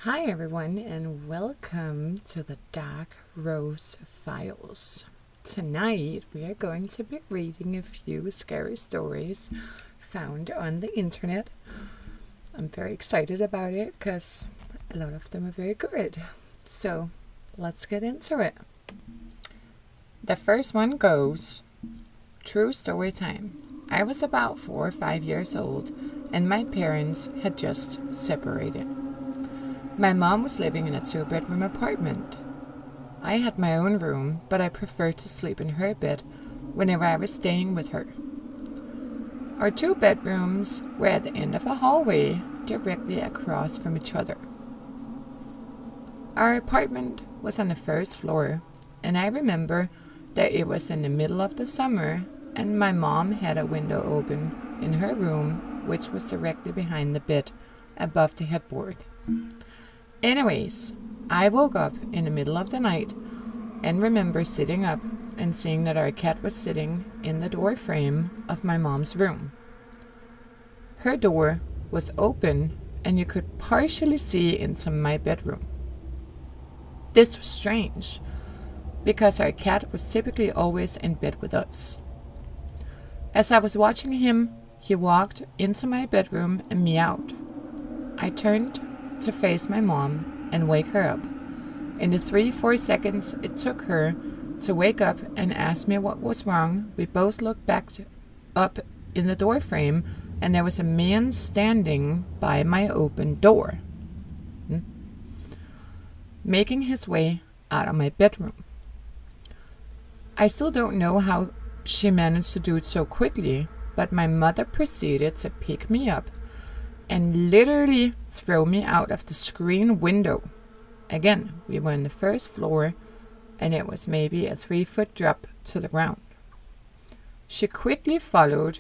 Hi everyone and welcome to the Dark Rose Files. Tonight we are going to be reading a few scary stories found on the internet. I'm very excited about it because a lot of them are very good. So let's get into it. The first one goes, true story time. I was about 4 or 5 years old and my parents had just separated. My mom was living in a 2-bedroom apartment. I had my own room, but I preferred to sleep in her bed whenever I was staying with her. Our 2 bedrooms were at the end of a hallway directly across from each other. Our apartment was on the first floor, and I remember that it was in the middle of the summer and my mom had a window open in her room, which was directly behind the bed above the headboard. Anyways, I woke up in the middle of the night and remember sitting up and seeing that our cat was sitting in the door frame of my mom's room. Her door was open and you could partially see into my bedroom. This was strange because our cat was typically always in bed with us. As I was watching him, he walked into my bedroom and meowed. I turned to face my mom and wake her up. In the 3-4 seconds it took her to wake up and ask me what was wrong, we both looked back up in the door frame and there was a man standing by my open door, making his way out of my bedroom. I still don't know how she managed to do it so quickly, but my mother proceeded to pick me up and literally throw me out of the screen window. Again, we were on the first floor and it was maybe a 3-foot drop to the ground. She quickly followed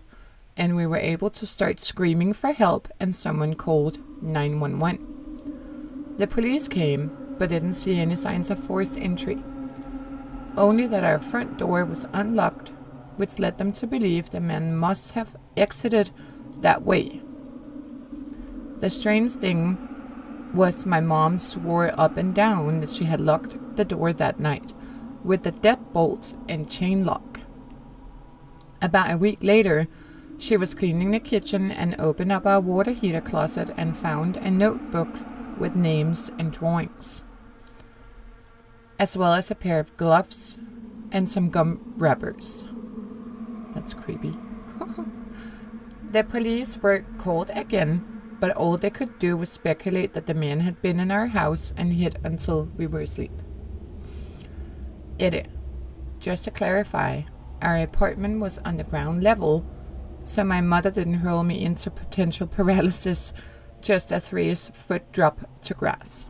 and we were able to start screaming for help and someone called 911. The police came but didn't see any signs of forced entry, only that our front door was unlocked, which led them to believe the man must have exited that way. The strange thing was my mom swore up and down that she had locked the door that night with the deadbolt and chain lock. About a week later, she was cleaning the kitchen and opened up our water heater closet and found a notebook with names and drawings, as well as a pair of gloves and some gum wrappers. That's creepy. The police were called again, but all they could do was speculate that the man had been in our house and hid until we were asleep. Idiot. Just to clarify, our apartment was on the ground level, so my mother didn't hurl me into potential paralysis, just a 3-foot drop to grass.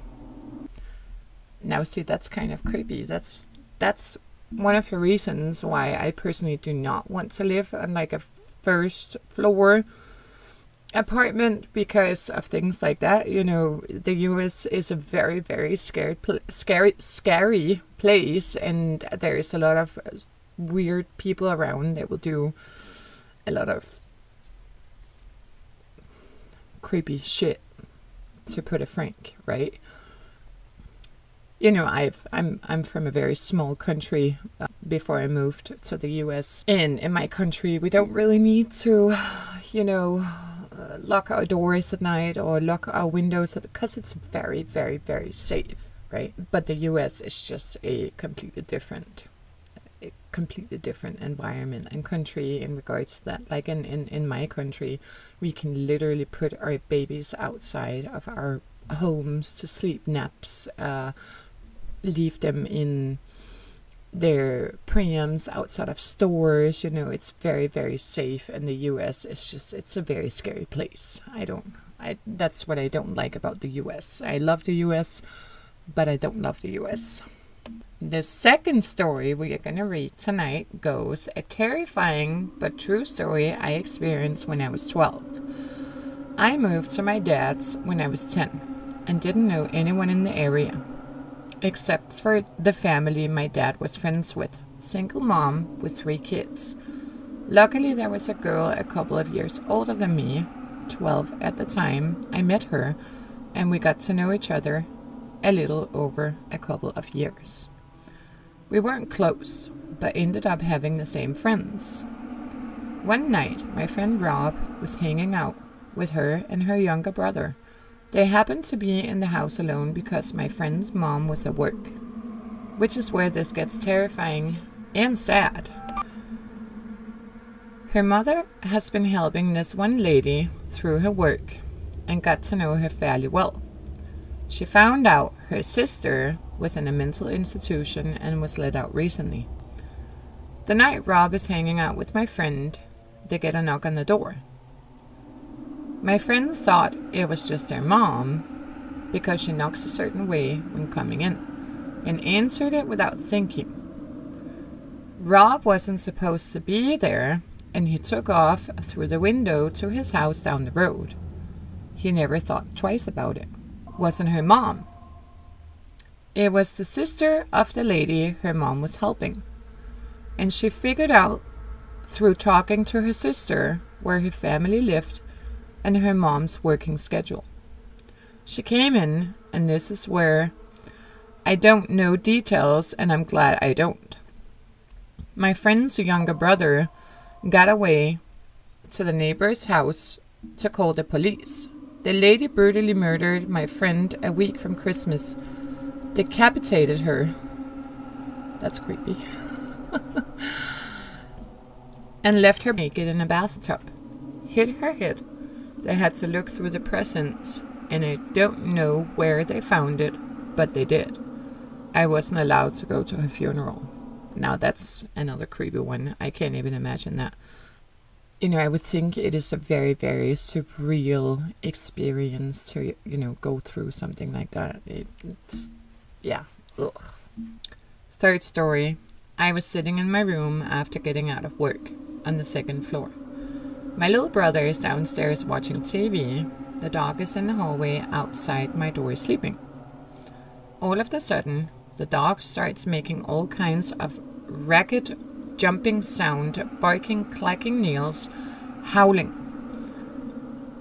Now see, that's kind of creepy. That's one of the reasons why I personally do not want to live on like a first floor apartment, because of things like that. You know, the US is a very, very scary place, and there's a lot of weird people around that will do a lot of creepy shit, to put it frank, right? You know, I'm from a very small country before I moved to the US. And in my country, we don't really need to, lock our doors at night or lock our windows because it's very, very, very safe, right? But the US is just a completely different environment and country in regards to that. Like in my country, we can literally put our babies outside of our homes to sleep naps, leave them in their prams outside of stores. You know, it's very, very safe. And the US is it's a very scary place. That's what I don't like about the US. I love the US, but I don't love the US. The second story we are going to read tonight goes, a terrifying but true story I experienced when I was 12. I moved to my dad's when I was 10 and didn't know anyone in the area, except for the family my dad was friends with. Single mom with 3 kids. Luckily there was a girl a couple of years older than me, 12 at the time I met her, and we got to know each other a little over a couple of years. We weren't close, but ended up having the same friends. One night, my friend Rob was hanging out with her and her younger brother. They happened to be in the house alone because my friend's mom was at work, which is where this gets terrifying and sad. Her mother has been helping this one lady through her work and got to know her fairly well. She found out her sister was in a mental institution and was let out recently. The night Rob is hanging out with my friend, they get a knock on the door. My friend thought it was just their mom because she knocks a certain way when coming in, and answered it without thinking. Rob wasn't supposed to be there, and he took off through the window to his house down the road. He never thought twice about it. Wasn't her mom. It was the sister of the lady her mom was helping, and she figured out through talking to her sister where her family lived and her mom's working schedule. She came in, and this is where I don't know details, and I'm glad I don't. My friend's younger brother got away to the neighbor's house to call the police. The lady brutally murdered my friend a week from Christmas, decapitated her. That's creepy. And left her naked in a bathtub. Hit her head. They had to look through the presents, and I don't know where they found it, but they did. I wasn't allowed to go to her funeral. Now that's another creepy one. I can't even imagine that. I would think it is a very, very surreal experience to, go through something like that. It's, yeah. Ugh. Third story. I was sitting in my room after getting out of work on the second floor. My little brother is downstairs watching TV. The dog is in the hallway outside my door sleeping. All of a sudden, the dog starts making all kinds of ragged, jumping sound, barking, clacking nails, howling.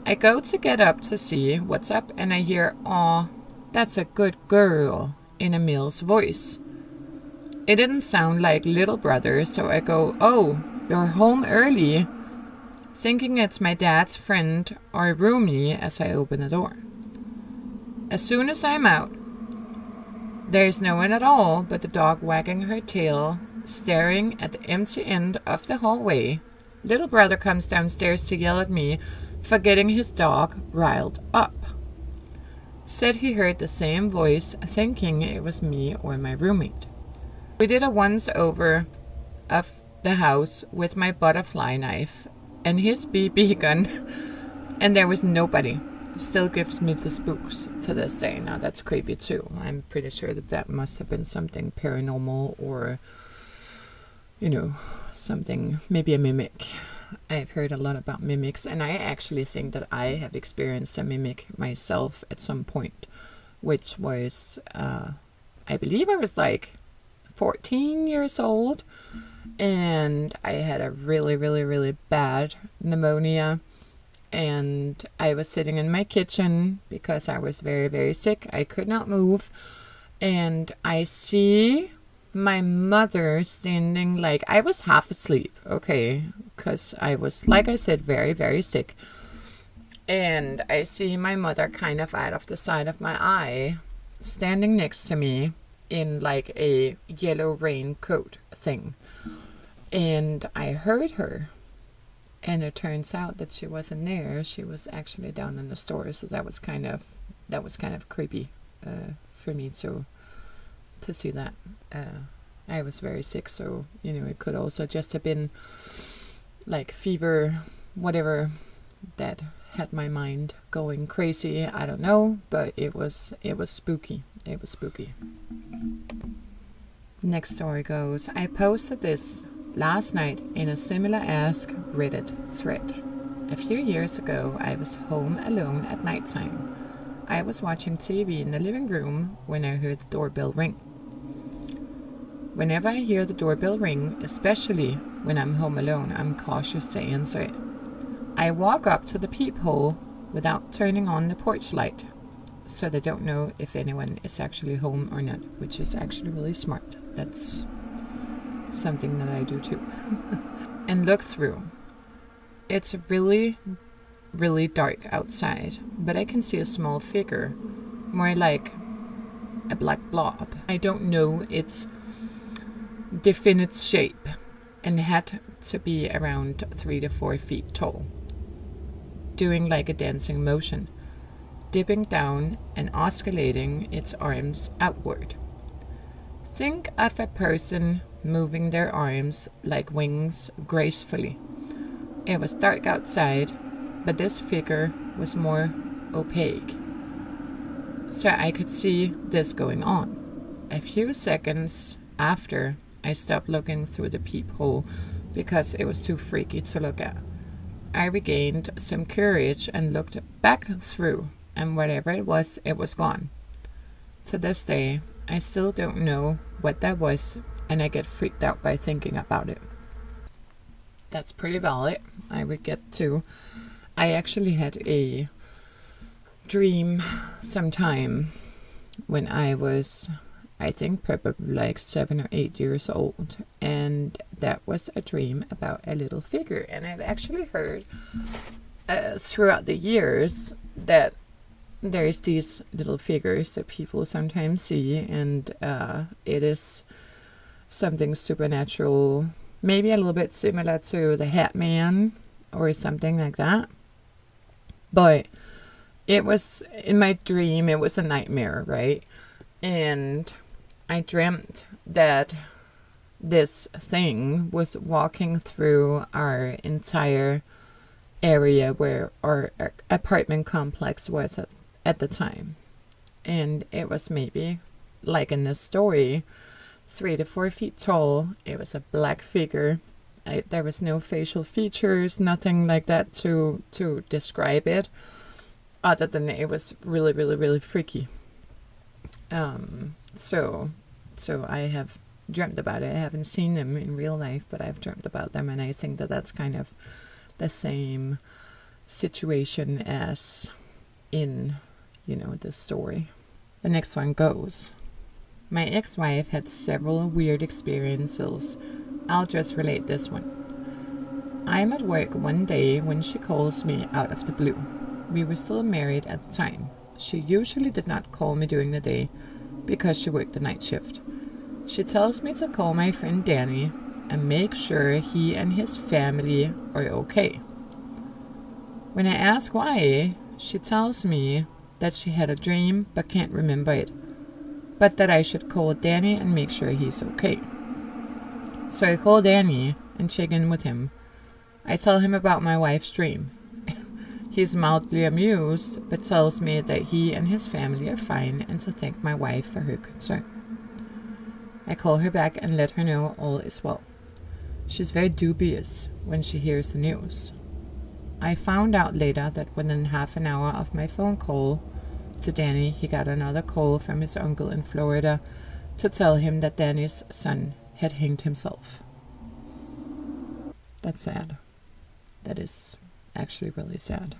I go to get up to see what's up, and I hear, "Aw, that's a good girl," in a male's voice. It didn't sound like little brother, so I go, "Oh, you're home early," thinking it's my dad's friend or roomie as I open the door. As soon as I'm out, there's no one at all but the dog wagging her tail, staring at the empty end of the hallway. Little brother comes downstairs to yell at me for getting his dog riled up. Said he heard the same voice, thinking it was me or my roommate. We did a once over of the house with my butterfly knife and his BB gun, and there was nobody. Still gives me the spooks to this day. Now that's creepy too. I'm pretty sure that must have been something paranormal, or something, maybe a mimic. I've heard a lot about mimics, and I actually think that I have experienced a mimic myself at some point, which was I believe I was like 14 years old, and I had a really, really, really bad pneumonia, and I was sitting in my kitchen because I was very, very sick. I could not move, and I see my mother standing, like, I was half asleep, okay, because I was, like I said, very, very sick, and I see my mother kind of out of the side of my eye, standing next to me in like a yellow raincoat thing. And I heard her, and it turns out that she wasn't there. She was actually down in the store. So that was kind of creepy for me to see that. I was very sick, so it could also just have been like fever, whatever, that had my mind going crazy. I don't know, but it was spooky. It was spooky. Next story goes, I posted this last night in a similar Ask Reddit thread. A few years ago, I was home alone at nighttime. I was watching TV in the living room when I heard the doorbell ring. Whenever I hear the doorbell ring, especially when I'm home alone, I'm cautious to answer it. I walk up to the peephole without turning on the porch light. so they don't know if anyone is actually home or not, which is actually really smart. That's something that I do too. And look through. It's really, really dark outside, but I can see a small figure, more like a black blob. I don't know its definite shape, and had to be around 3 to 4 feet tall, doing like a dancing motion, dipping down and oscillating its arms outward. Think of a person moving their arms like wings gracefully. It was dark outside, but this figure was more opaque, so I could see this going on. A few seconds after, I stopped looking through the peephole because it was too freaky to look at. I regained some courage and looked back through, and whatever it was gone. To this day, I still don't know what that was, and I get freaked out by thinking about it. That's pretty valid. I would get to. I actually had a dream sometime when I was, I think, probably like 7 or 8 years old, and that was a dream about a little figure. And I've actually heard throughout the years that there's these little figures that people sometimes see, and it is something supernatural, maybe a little bit similar to the Hat Man or something like that. But it was, in my dream, it was a nightmare, right? And I dreamt that this thing was walking through our entire area where our apartment complex was at the time. And it was maybe, like in this story, 3 to 4 feet tall. It was a black figure. There was no facial features, nothing like that to describe it, other than it was really, really, really freaky. So I have dreamt about it. I haven't seen them in real life, but I've dreamt about them, and I think that that's kind of the same situation as in, this story. The next one goes. My ex-wife had several weird experiences. I'll just relate this one. I'm at work one day when she calls me out of the blue. We were still married at the time. She usually did not call me during the day because she worked the night shift. She tells me to call my friend Danny and make sure he and his family are okay. When I ask why, she tells me that she had a dream but can't remember it, but that I should call Danny and make sure he's okay. So I call Danny and check in with him. I tell him about my wife's dream. He's mildly amused, but tells me that he and his family are fine and to thank my wife for her concern. I call her back and let her know all is well. She's very dubious when she hears the news. I found out later that within half an hour of my phone call to Danny, he got another call from his uncle in Florida to tell him that Danny's son had hanged himself. That's sad. That is actually really sad.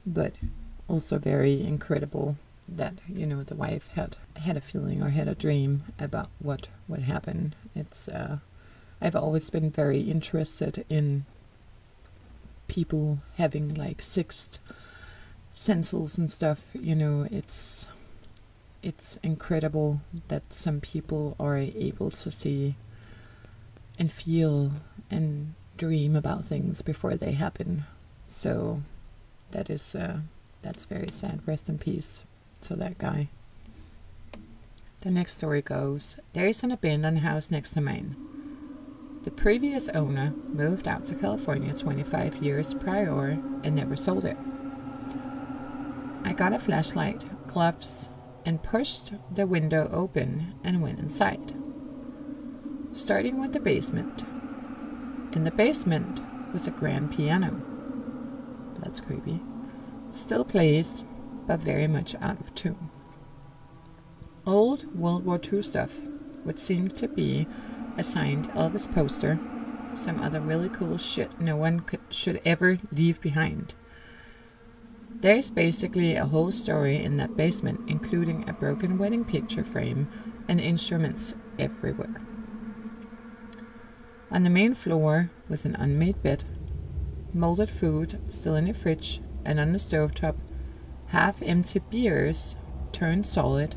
But also very incredible that, the wife had a feeling or had a dream about what happened. It's I've always been very interested in people having like sixth senses and stuff. It's incredible that some people are able to see and feel and dream about things before they happen. So that's very sad. Rest in peace to that guy. The next story goes, there is an abandoned house next to mine. The previous owner moved out to California 25 years prior and never sold it. I got a flashlight, gloves, and pushed the window open and went inside. Starting with the basement. In the basement was a grand piano. That's creepy. Still plays, but very much out of tune. Old World War II stuff, what seemed to be a signed Elvis poster, some other really cool shit no one should ever leave behind. There's basically a whole story in that basement, including a broken wedding picture frame and instruments everywhere. On the main floor was an unmade bed, molded food still in the fridge, and on the stovetop, half-empty beers turned solid,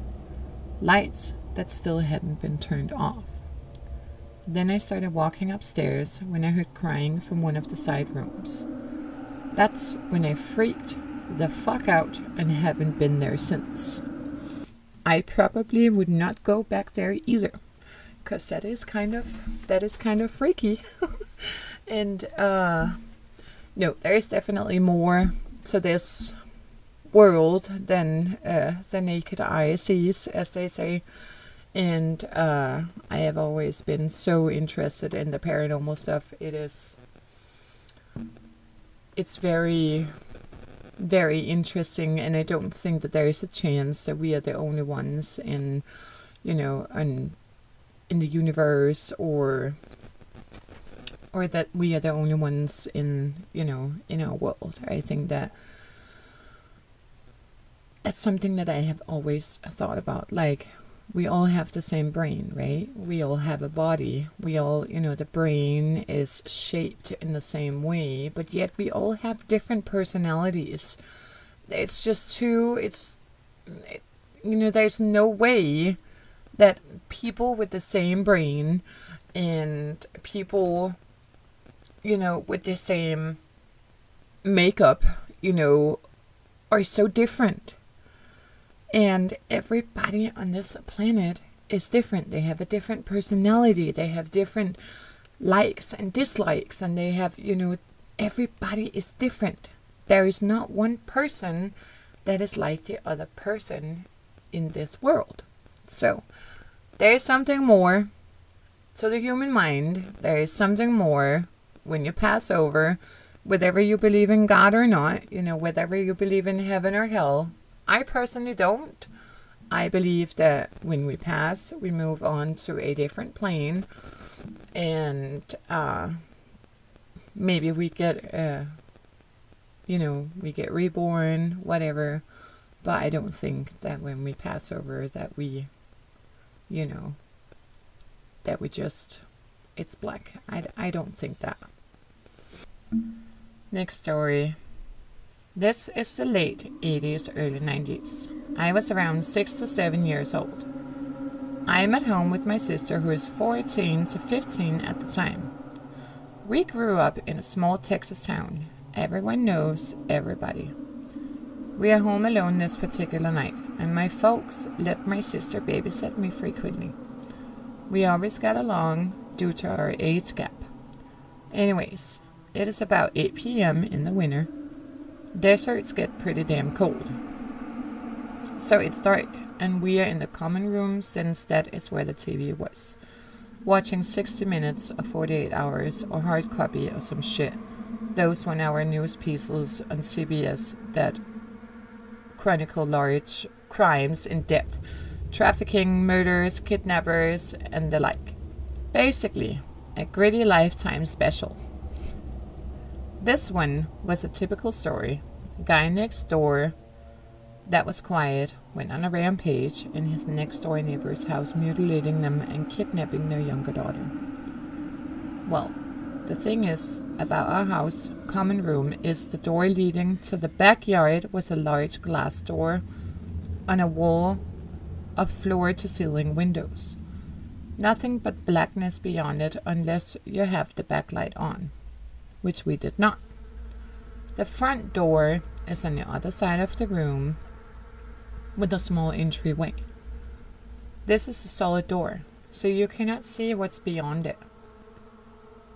lights that still hadn't been turned off. Then I started walking upstairs when I heard crying from one of the side rooms. That's when I freaked the fuck out and haven't been there since. I probably would not go back there either, because that is kind of freaky. And no, there is definitely more to this world than the naked eye sees, as they say. And I have always been so interested in the paranormal stuff. It's very, very interesting, and I don't think that there is a chance that we are the only ones in the universe, or that we are the only ones in our world. I think that that's something that I have always thought about. Like, we all have the same brain, right? We all have a body. We all, the brain is shaped in the same way, but yet we all have different personalities. It's just there's no way that people with the same brain and people, with the same makeup, are so different. And everybody on this planet is different. They have a different personality. They have different likes and dislikes. And they have, everybody is different. There is not one person that is like the other person in this world. So, there is something more to the human mind. There is something more when you pass over, whether you believe in God or not, whether you believe in heaven or hell. I personally don't. I believe that when we pass, we move on to a different plane, and maybe we get, we get reborn, whatever. But I don't think that when we pass over that we, that we just, it's black. I don't think that. Next story. This is the late 80s, early 90s. I was around 6 to 7 years old. I am at home with my sister, who is 14 to 15 at the time. We grew up in a small Texas town. Everyone knows everybody. We are home alone this particular night, and my folks let my sister babysit me frequently. We always got along due to our age gap. Anyways, it is about 8 p.m. in the winter. Deserts get pretty damn cold. So it's dark, and we are in the common room, since that is where the TV was, watching 60 Minutes or 48 Hours or hard copy or some shit. Those 1-hour news pieces on CBS that chronicle large crimes in depth, trafficking, murders, kidnappers, and the like. Basically, a gritty Lifetime special. This one was a typical story. Guy next door that was quiet went on a rampage in his next door neighbor's house, mutilating them and kidnapping their younger daughter. Well, the thing is about our house common room is the door leading to the backyard was a large glass door on a wall of floor-to-ceiling windows. Nothing but blackness beyond it unless you have the backlight on, which we did not. The front door is on the other side of the room with a small entryway. This is a solid door, so you cannot see what's beyond it,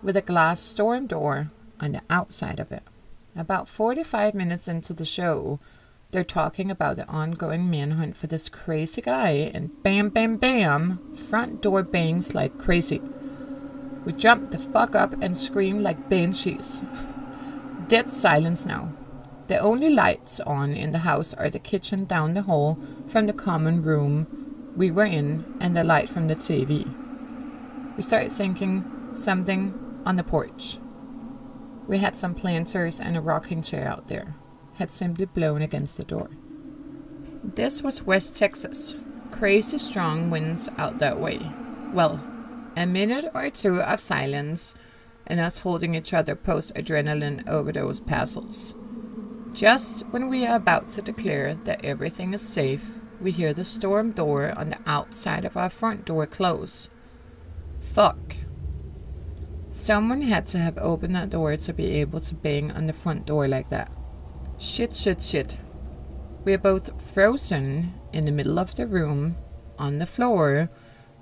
with a glass storm door on the outside of it. About 45 minutes into the show, they're talking about the ongoing manhunt for this crazy guy, and bam, bam, bam, front door bangs like crazy. We jumped the fuck up and screamed like banshees. Dead silence now. The only lights on in the house are the kitchen down the hall from the common room we were in, and the light from the TV. We started thinking something on the porch. We had some planters and a rocking chair out there. had simply blown against the door. This was West Texas. Crazy strong winds out that way. Well, a minute or two of silence and us holding each other post-adrenaline overdose passes. Just when we are about to declare that everything is safe, we hear the storm door on the outside of our front door close. Fuck. Someone had to have opened that door to be able to bang on the front door like that. Shit. We are both frozen in the middle of the room, on the floor,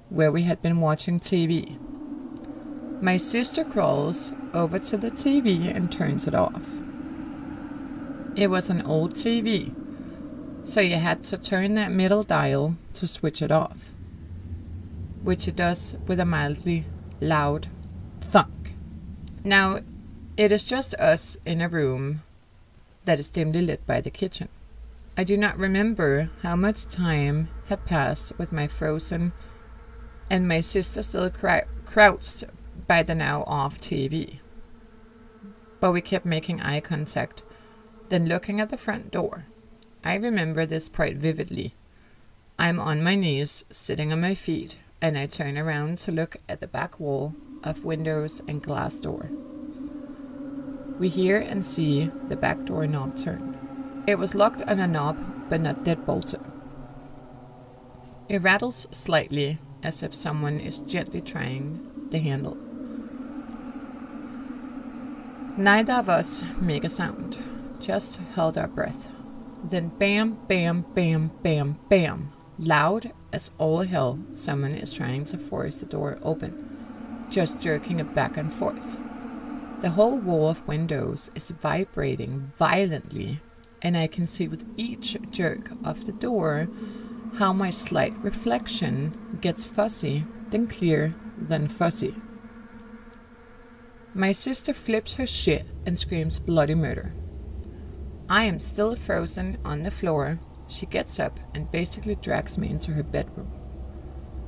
where we had been watching TV. My sister crawls over to the TV and turns it off. It was an old TV, so you had to turn that middle dial to switch it off, which it does with a mildly loud thunk. Now, it is just us in a room that is dimly lit by the kitchen. I do not remember how much time had passed with my frozen and my sister still crouched by the now off TV. But we kept making eye contact, then looking at the front door. I remember this part vividly. I'm on my knees, sitting on my feet, and I turn around to look at the back wall of windows and glass door. We hear and see the back door knob turn. It was locked on a knob, but not dead bolted. It rattles slightly, as if someone is gently trying the handle. Neither of us make a sound, just held our breath. Then bam, bam, bam, bam, bam, loud as all hell, someone is trying to force the door open, just jerking it back and forth. The whole wall of windows is vibrating violently, and I can see with each jerk of the door how my slight reflection gets fuzzy, then clear, then fuzzy. My sister flips her shit and screams bloody murder. I am still frozen on the floor. She gets up and basically drags me into her bedroom,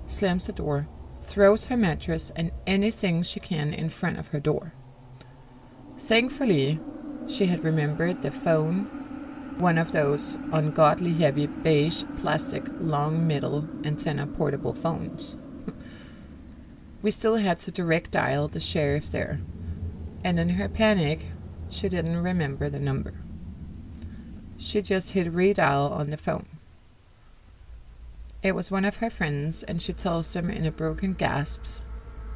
slams the door, throws her mattress and anything she can in front of her door. Thankfully, she had remembered the phone, one of those ungodly heavy beige plastic long middle antenna portable phones. We still had to direct dial the sheriff there, and in her panic, she didn't remember the number. She just hit redial on the phone. It was one of her friends, and she tells them in a broken gasp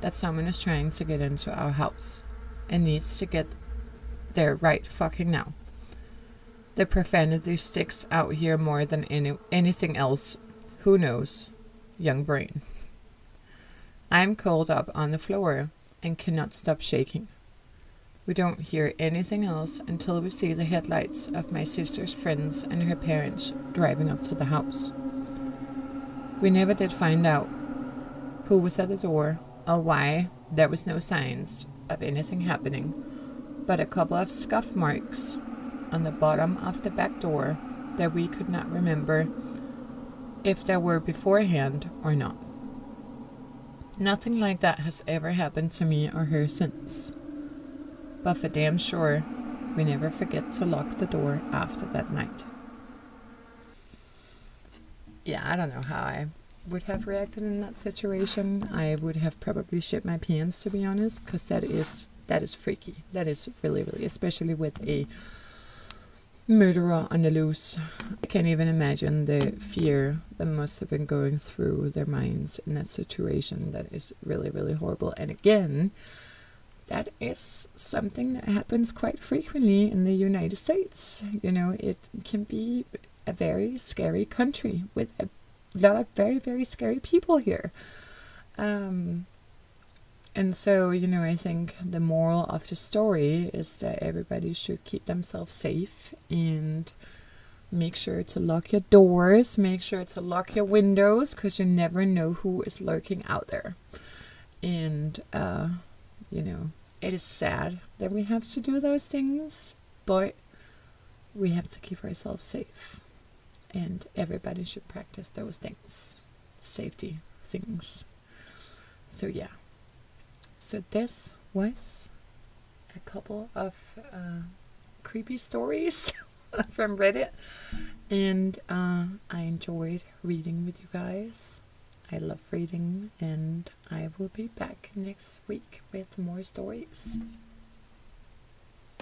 that someone is trying to get into our house and needs to get there right fucking now. The profanity sticks out here more than anything else. Who knows? Young brain. I'm curled up on the floor and cannot stop shaking. We don't hear anything else until we see the headlights of my sister's friends and her parents driving up to the house. We never did find out who was at the door or why. There was no signs of anything happening, but a couple of scuff marks on the bottom of the back door that we could not remember if they were beforehand or not. Nothing like that has ever happened to me or her since. But for damn sure, we never forget to lock the door after that night. Yeah, I don't know how I would have reacted in that situation. I would have probably shit my pants, to be honest, because that is freaky. That is really, really, especially with a murderer on the loose. I can't even imagine the fear that must have been going through their minds in that situation. That is really, really horrible. And again, that is something that happens quite frequently in the United States. You know, it can be a very scary country with a lot of very, very scary people here. And so, you know, I think the moral of the story is that everybody should keep themselves safe and make sure to lock your doors, make sure to lock your windows, because you never know who is lurking out there. And, you know, it is sad that we have to do those things, but we have to keep ourselves safe. And everybody should practice those things, safety things. So, yeah. So this was a couple of creepy stories from Reddit. And I enjoyed reading with you guys. I love reading, and I will be back next week with more stories.